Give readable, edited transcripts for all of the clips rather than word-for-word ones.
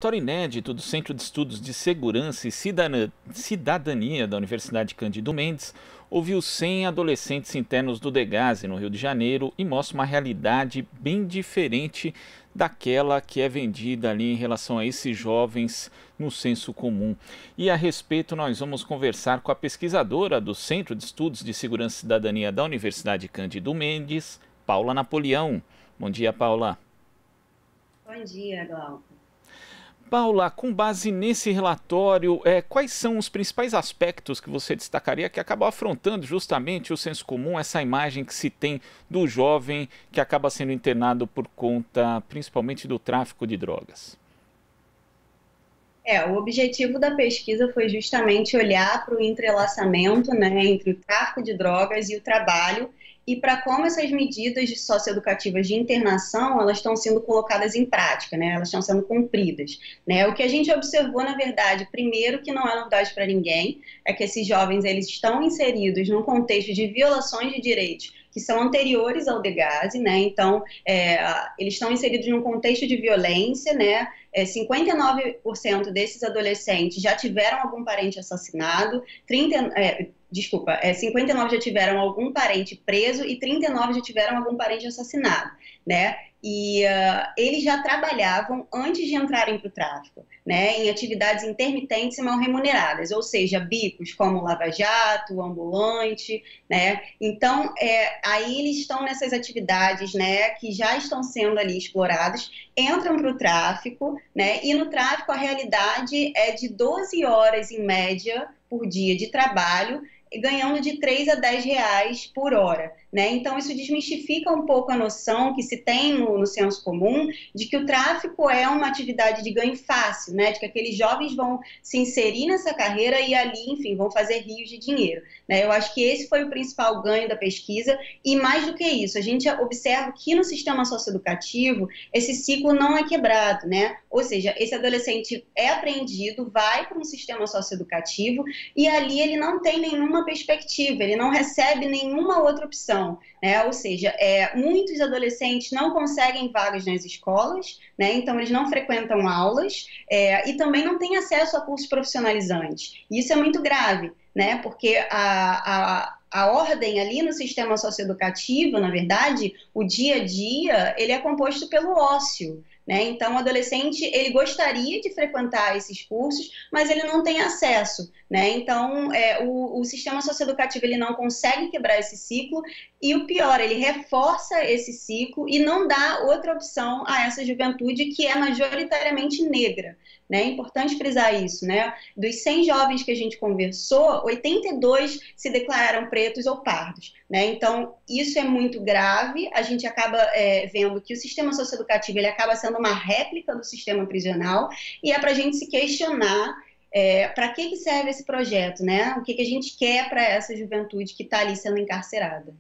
Relatório inédito do Centro de Estudos de Segurança e Cidadania da Universidade Cândido Mendes ouviu 100 adolescentes internos do Degase, no Rio de Janeiro, e mostra uma realidade bem diferente daquela que é vendida ali em relação a esses jovens no senso comum. E a respeito nós vamos conversar com a pesquisadora do Centro de Estudos de Segurança e Cidadania da Universidade Cândido Mendes, Paula Napoleão. Bom dia, Paula. Bom dia, Glauco. Paula, com base nesse relatório, quais são os principais aspectos que você destacaria que acabam afrontando justamente o senso comum, essa imagem que se tem do jovem que acaba sendo internado por conta principalmente do tráfico de drogas? O objetivo da pesquisa foi justamente olhar para o entrelaçamento, né, entre o tráfico de drogas e o trabalho e para como essas medidas socioeducativas de internação elas estão sendo colocadas em prática, né, elas estão sendo cumpridas. Né? O que a gente observou, na verdade, primeiro, que não é novidade para ninguém, é que esses jovens eles estão inseridos num contexto de violações de direitos que são anteriores ao Degase, né? Então, eles estão inseridos num contexto de violência, né? 59% desses adolescentes já tiveram algum parente assassinado, 59 já tiveram algum parente preso e 39 já tiveram algum parente assassinado, né? E eles já trabalhavam antes de entrarem para o tráfico, né, em atividades intermitentes e mal remuneradas, ou seja, bicos como lava-jato, ambulante, né, então aí eles estão nessas atividades, né, que já estão sendo ali exploradas, entram para o tráfico, né, e no tráfico a realidade é de 12 horas em média por dia de trabalho, ganhando de 3 a 10 reais por hora, né? Então isso desmistifica um pouco a noção que se tem no senso comum de que o tráfico é uma atividade de ganho fácil, né? De que aqueles jovens vão se inserir nessa carreira e ali, enfim, vão fazer rios de dinheiro, né? Eu acho que esse foi o principal ganho da pesquisa e mais do que isso, a gente observa que no sistema socioeducativo esse ciclo não é quebrado, né? Ou seja, esse adolescente é apreendido, vai para um sistema socioeducativo e ali ele não tem nenhuma perspectiva, ele não recebe nenhuma outra opção, né? Ou seja, muitos adolescentes não conseguem vagas nas escolas, né? Então eles não frequentam aulas e também não têm acesso a cursos profissionalizantes. E isso é muito grave, né? Porque a ordem ali no sistema socioeducativo, na verdade, o dia a dia, ele é composto pelo ócio, né? Então, o adolescente, ele gostaria de frequentar esses cursos, mas ele não tem acesso, né? Então, o sistema socioeducativo, ele não consegue quebrar esse ciclo e o pior, ele reforça esse ciclo e não dá outra opção a essa juventude que é majoritariamente negra, né? É importante frisar isso, né? Dos 100 jovens que a gente conversou, 82 se declararam pretos ou pardos, né? Então, isso é muito grave, a gente acaba vendo que o sistema socioeducativo ele acaba sendo uma réplica do sistema prisional e é para a gente se questionar para que serve esse projeto, né? O que a gente quer para essa juventude que está ali sendo encarcerada.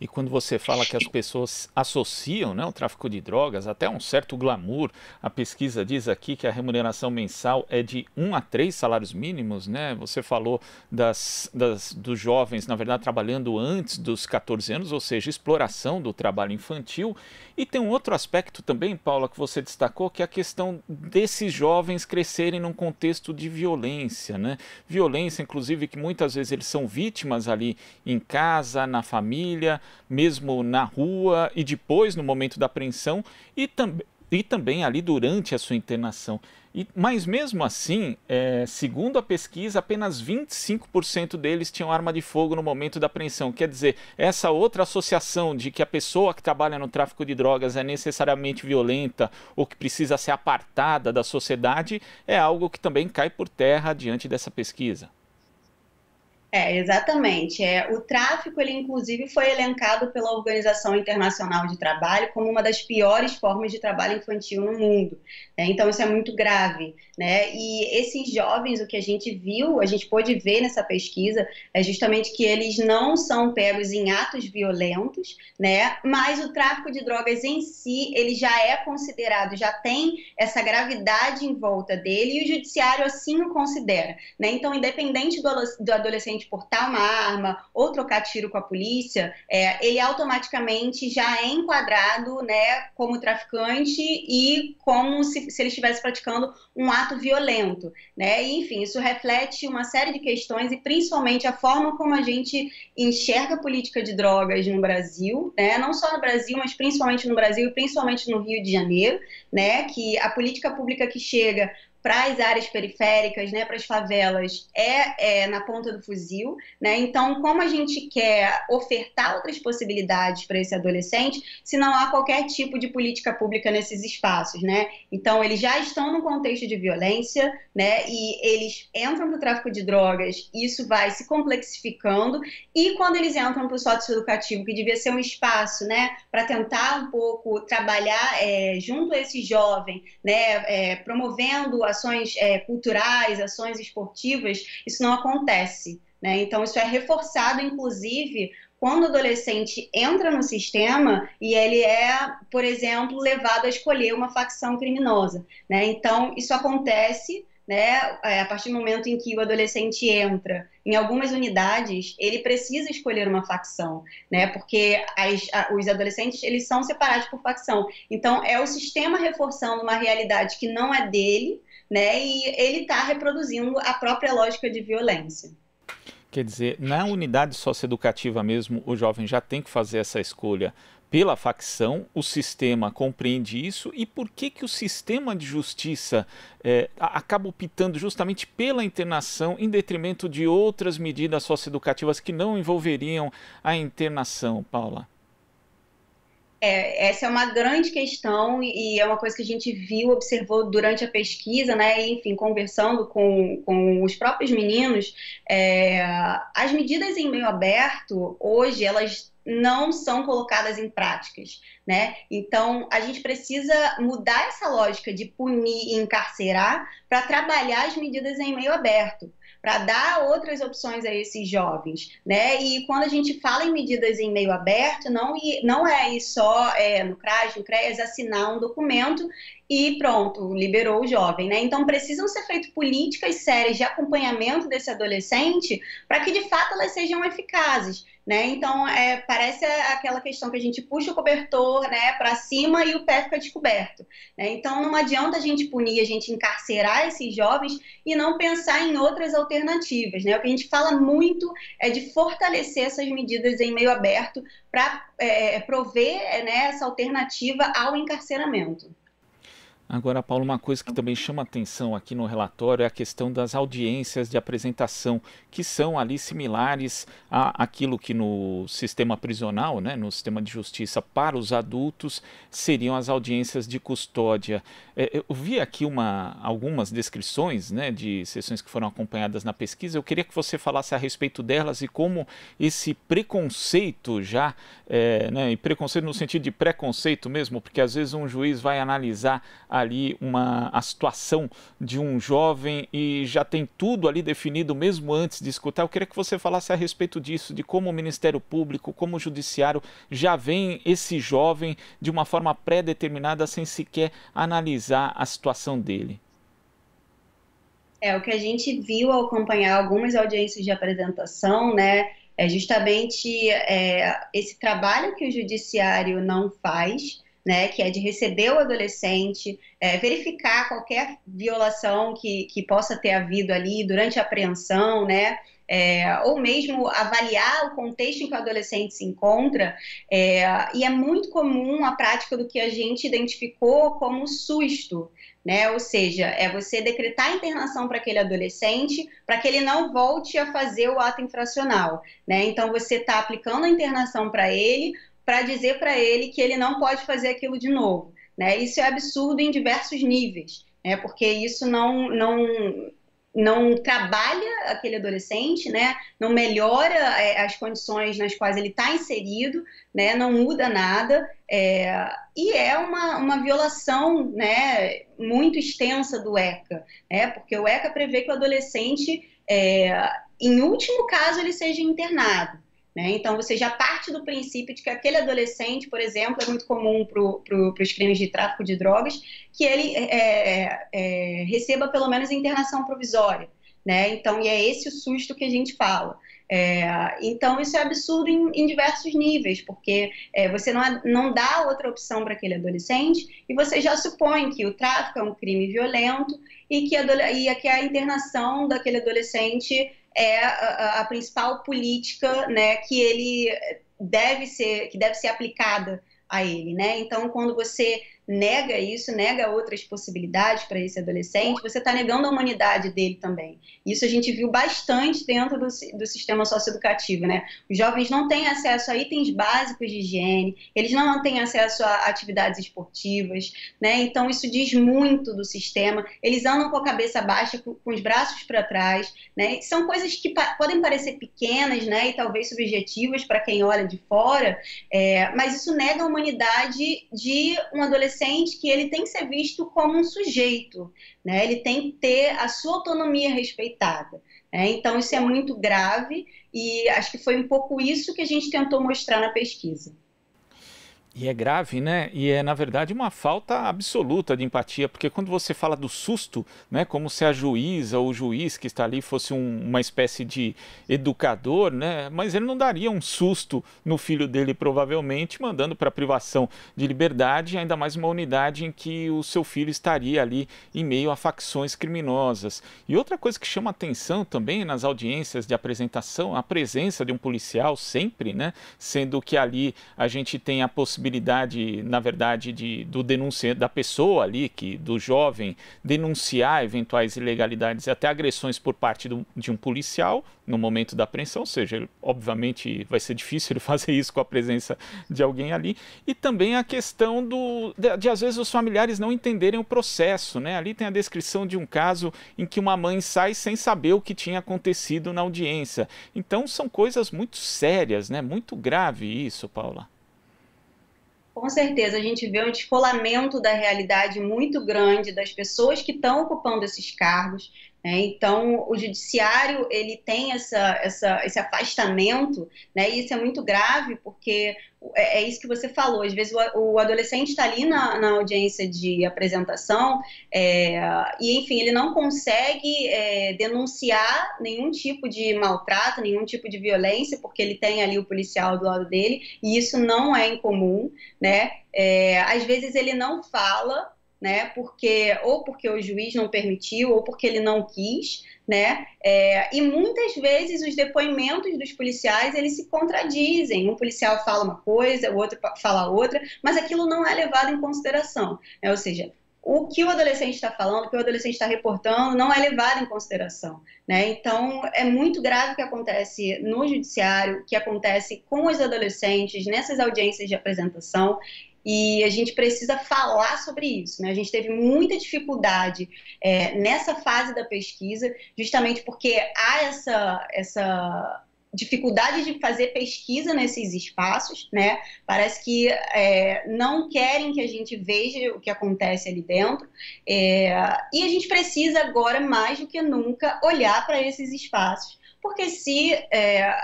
E quando você fala que as pessoas associam, né, o tráfico de drogas até um certo glamour, a pesquisa diz aqui que a remuneração mensal é de 1 a 3 salários mínimos, né? Você falou dos jovens, na verdade, trabalhando antes dos 14 anos, ou seja, exploração do trabalho infantil. E tem um outro aspecto também, Paula, que você destacou, que é a questão desses jovens crescerem num contexto de violência, né? Violência, inclusive, que muitas vezes eles são vítimas ali em casa, na família, mesmo na rua e depois no momento da apreensão e também ali durante a sua internação. Mas mesmo assim, segundo a pesquisa, apenas 25% deles tinham arma de fogo no momento da apreensão. Quer dizer, essa outra associação de que a pessoa que trabalha no tráfico de drogas é necessariamente violenta ou que precisa ser apartada da sociedade é algo que também cai por terra diante dessa pesquisa. Exatamente. O tráfico, ele inclusive foi elencado pela Organização Internacional de Trabalho como uma das piores formas de trabalho infantil no mundo, né? Então, isso é muito grave, né? E esses jovens, o que a gente viu, a gente pôde ver nessa pesquisa, é justamente que eles não são pegos em atos violentos, né? Mas o tráfico de drogas em si, ele já é considerado, já tem essa gravidade em volta dele e o judiciário assim o considera, né? Então, independente do adolescente eventualmente portar uma arma ou trocar tiro com a polícia, ele automaticamente já é enquadrado, né, como traficante e como se ele estivesse praticando um ato violento, né? E, enfim, isso reflete uma série de questões e principalmente a forma como a gente enxerga a política de drogas no Brasil, né? Não só no Brasil, mas principalmente no Brasil e principalmente no Rio de Janeiro, né? Que a política pública que chega para as áreas periféricas, né, para as favelas, na ponta do fuzil, né? Então, como a gente quer ofertar outras possibilidades para esse adolescente, se não há qualquer tipo de política pública nesses espaços, né? Então, eles já estão num contexto de violência, né? E eles entram para o tráfico de drogas, isso vai se complexificando, e quando eles entram para o socioeducativo, que devia ser um espaço, né, para tentar um pouco trabalhar junto a esse jovem, né, promovendo ações culturais, ações esportivas, isso não acontece, né? Então, isso é reforçado, inclusive, quando o adolescente entra no sistema e ele por exemplo, levado a escolher uma facção criminosa, né? Então, isso acontece, né, a partir do momento em que o adolescente entra em algumas unidades, ele precisa escolher uma facção, né, porque os adolescentes, eles são separados por facção. Então, é o sistema reforçando uma realidade que não é dele, né, e ele está reproduzindo a própria lógica de violência. Quer dizer, na unidade socioeducativa mesmo, o jovem já tem que fazer essa escolha pela facção, o sistema compreende isso, e por que o sistema de justiça acaba optando justamente pela internação em detrimento de outras medidas socioeducativas que não envolveriam a internação, Paula? Essa é uma grande questão e é uma coisa que a gente viu, observou durante a pesquisa, né? E, enfim, conversando com os próprios meninos, as medidas em meio aberto, hoje, elas não são colocadas em práticas, né? Então, a gente precisa mudar essa lógica de punir e encarcerar para trabalhar as medidas em meio aberto, para dar outras opções a esses jovens, né? E quando a gente fala em medidas em meio aberto, não é ir só no CRAS, no CREAS, assinar um documento e pronto, liberou o jovem, né? Então precisam ser feitas políticas sérias de acompanhamento desse adolescente para que de fato elas sejam eficazes, né? Então parece aquela questão que a gente puxa o cobertor, né, para cima e o pé fica descoberto, né? Então não adianta a gente punir, a gente encarcerar esses jovens e não pensar em outras alternativas, né? O que a gente fala muito é de fortalecer essas medidas em meio aberto para prover, né, essa alternativa ao encarceramento. Agora, Paulo, uma coisa que também chama atenção aqui no relatório é a questão das audiências de apresentação, que são ali similares àquilo que no sistema prisional, né, no sistema de justiça para os adultos, seriam as audiências de custódia. Eu vi aqui algumas descrições, né, de sessões que foram acompanhadas na pesquisa. Eu queria que você falasse a respeito delas e como esse preconceito já, né, e preconceito no sentido de preconceito mesmo, porque às vezes um juiz vai analisar ali a situação de um jovem e já tem tudo ali definido mesmo antes de escutar. Eu queria que você falasse a respeito disso, de como o Ministério Público, como o Judiciário já vem esse jovem de uma forma pré-determinada sem sequer analisar a situação dele. O que a gente viu ao acompanhar algumas audiências de apresentação, né, é justamente esse trabalho que o Judiciário não faz, né, que é de receber o adolescente, verificar qualquer violação que possa ter havido ali durante a apreensão, né, ou mesmo avaliar o contexto em que o adolescente se encontra, e é muito comum a prática do que a gente identificou como susto, né? Ou seja, é você decretar a internação para aquele adolescente para que ele não volte a fazer o ato infracional, né? Então você está aplicando a internação para dizer para ele que ele não pode fazer aquilo de novo, né? Isso é absurdo em diversos níveis, né? Porque isso não trabalha aquele adolescente, né? Não melhora as condições nas quais ele está inserido, né? Não muda nada, e é uma violação, né, muito extensa do ECA, né? Porque o ECA prevê que o adolescente, em último caso, ele seja internado, né? Então, você já parte do princípio de que aquele adolescente, por exemplo, é muito comum para os crimes de tráfico de drogas, que ele receba pelo menos internação provisória, né? Então, e é esse o susto que a gente fala. Então, isso é absurdo em diversos níveis, porque você não dá outra opção para aquele adolescente e você já supõe que o tráfico é um crime violento e que a internação daquele adolescente é a principal política, né, que deve ser aplicada a ele, né? Então, quando você nega isso, nega outras possibilidades para esse adolescente, você está negando a humanidade dele também. Isso a gente viu bastante dentro do sistema socioeducativo, né? Os jovens não têm acesso a itens básicos de higiene, eles não têm acesso a atividades esportivas, né? Então, isso diz muito do sistema. Eles andam com a cabeça baixa, com os braços para trás, né? São coisas que podem parecer pequenas, né? E talvez subjetivas para quem olha de fora, mas isso nega a humanidade de um adolescente que ele tem que ser visto como um sujeito, né? Ele tem que ter a sua autonomia respeitada, né? Então, isso é muito grave e acho que foi um pouco isso que a gente tentou mostrar na pesquisa. E é grave, né? E é, na verdade, uma falta absoluta de empatia, porque quando você fala do susto, né, como se a juíza ou o juiz que está ali fosse uma espécie de educador, né, mas ele não daria um susto no filho dele, provavelmente, mandando para privação de liberdade, ainda mais uma unidade em que o seu filho estaria ali em meio a facções criminosas. E outra coisa que chama atenção também nas audiências de apresentação, a presença de um policial sempre, né, sendo que ali a gente tem a possibilidade, na verdade, do denunciante, da pessoa ali, do jovem, denunciar eventuais ilegalidades e até agressões por parte de um policial no momento da apreensão, ou seja, obviamente vai ser difícil ele fazer isso com a presença de alguém ali, e também a questão de às vezes os familiares não entenderem o processo, né? Ali tem a descrição de um caso em que uma mãe sai sem saber o que tinha acontecido na audiência. Então são coisas muito sérias, né? Muito grave isso, Paula. Com certeza, a gente vê um descolamento da realidade muito grande das pessoas que estão ocupando esses cargos, né? Então, o judiciário ele tem esse afastamento, né? E isso é muito grave, porque é isso que você falou. Às vezes o adolescente está ali na audiência de apresentação e, enfim, ele não consegue denunciar nenhum tipo de maltrato, nenhum tipo de violência, porque ele tem ali o policial do lado dele, e isso não é incomum, né? Às vezes ele não fala, né? Ou porque o juiz não permitiu, ou porque ele não quis, né? E muitas vezes os depoimentos dos policiais eles se contradizem. Um policial fala uma coisa, o outro fala outra, mas aquilo não é levado em consideração, né? Ou seja, o que o adolescente está falando, o que o adolescente está reportando, não é levado em consideração, né? Então, é muito grave o que acontece no judiciário, o que acontece com os adolescentes nessas audiências de apresentação, e a gente precisa falar sobre isso, né? A gente teve muita dificuldade nessa fase da pesquisa, justamente porque há essa dificuldade de fazer pesquisa nesses espaços, né? Parece que não querem que a gente veja o que acontece ali dentro, e a gente precisa agora, mais do que nunca, olhar para esses espaços, porque se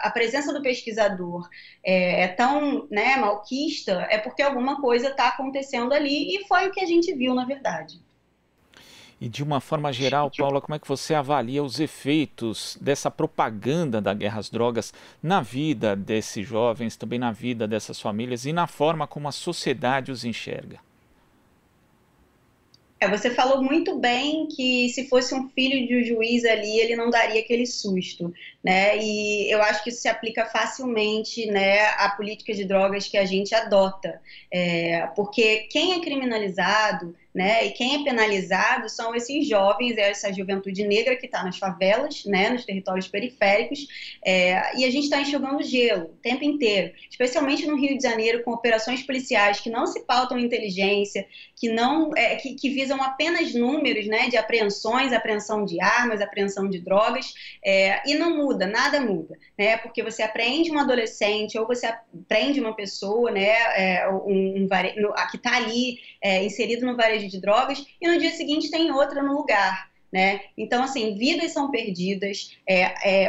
a presença do pesquisador é tão, né, malquista, é porque alguma coisa está acontecendo ali, e foi o que a gente viu, na verdade. E de uma forma geral, Paula, como é que você avalia os efeitos dessa propaganda da guerra às drogas na vida desses jovens, também na vida dessas famílias e na forma como a sociedade os enxerga? Você falou muito bem que se fosse um filho de um juiz ali, ele não daria aquele susto, né? E eu acho que isso se aplica facilmente, né, à política de drogas que a gente adota, porque quem é criminalizado, né, e quem é penalizado são esses jovens, essa juventude negra que está nas favelas, né, nos territórios periféricos, e a gente está enxugando gelo o tempo inteiro, especialmente no Rio de Janeiro, com operações policiais que não se pautam em inteligência, que visam apenas números, né, de apreensões, apreensão de armas, apreensão de drogas, e não muda, nada muda, né, porque você apreende um adolescente ou você apreende uma pessoa, né, que está ali inserido no varejo de drogas, e no dia seguinte tem outra no lugar, né? Então, assim, vidas são perdidas.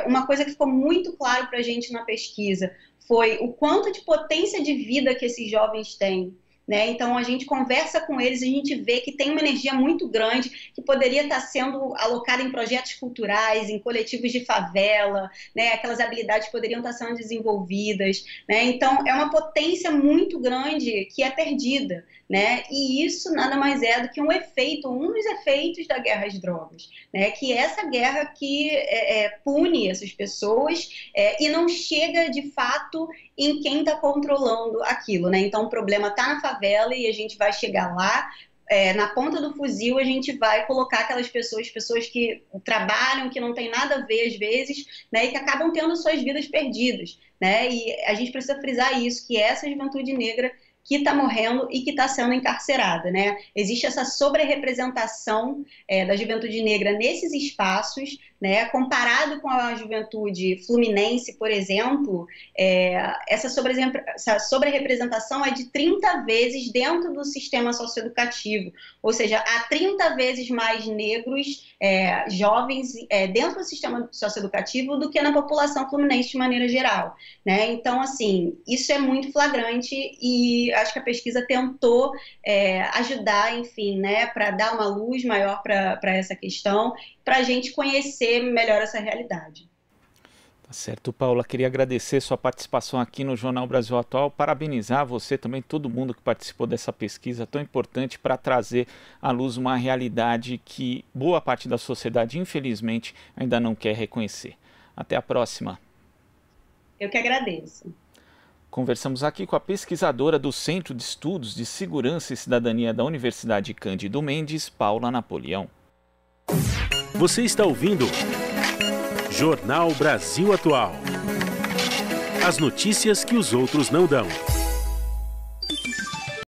Uma coisa que ficou muito claro para a gente na pesquisa foi o quanto de potência de vida que esses jovens têm, né? Então a gente conversa com eles, a gente vê que tem uma energia muito grande que poderia estar sendo alocada em projetos culturais, em coletivos de favela, né? Aquelas habilidades poderiam estar sendo desenvolvidas, né? Então é uma potência muito grande que é perdida, né? E isso nada mais é do que um dos efeitos da guerra às drogas, né? Que é essa guerra que pune essas pessoas e não chega de fato em quem está controlando aquilo, né? Então o problema está na favela e a gente vai chegar lá, na ponta do fuzil a gente vai colocar aquelas pessoas que trabalham, que não tem nada a ver às vezes, né? E que acabam tendo suas vidas perdidas, né? E a gente precisa frisar isso, que essa juventude negra que está morrendo e que está sendo encarcerada, né? Existe essa sobre-representação da juventude negra nesses espaços, né? Comparado com a juventude fluminense, por exemplo, essa sobre-representação é de 30 vezes dentro do sistema socioeducativo, ou seja, há 30 vezes mais negros jovens dentro do sistema socioeducativo do que na população fluminense de maneira geral, né? Então, assim, isso é muito flagrante e acho que a pesquisa tentou ajudar, enfim, né, para dar uma luz maior para essa questão, para a gente conhecer melhor essa realidade. Tá certo, Paula. Queria agradecer sua participação aqui no Jornal Brasil Atual, parabenizar você também, todo mundo que participou dessa pesquisa tão importante para trazer à luz uma realidade que boa parte da sociedade, infelizmente, ainda não quer reconhecer. Até a próxima. Eu que agradeço. Conversamos aqui com a pesquisadora do Centro de Estudos de Segurança e Cidadania da Universidade Cândido Mendes, Paula Napoleão. Você está ouvindo Jornal Brasil Atual. As notícias que os outros não dão.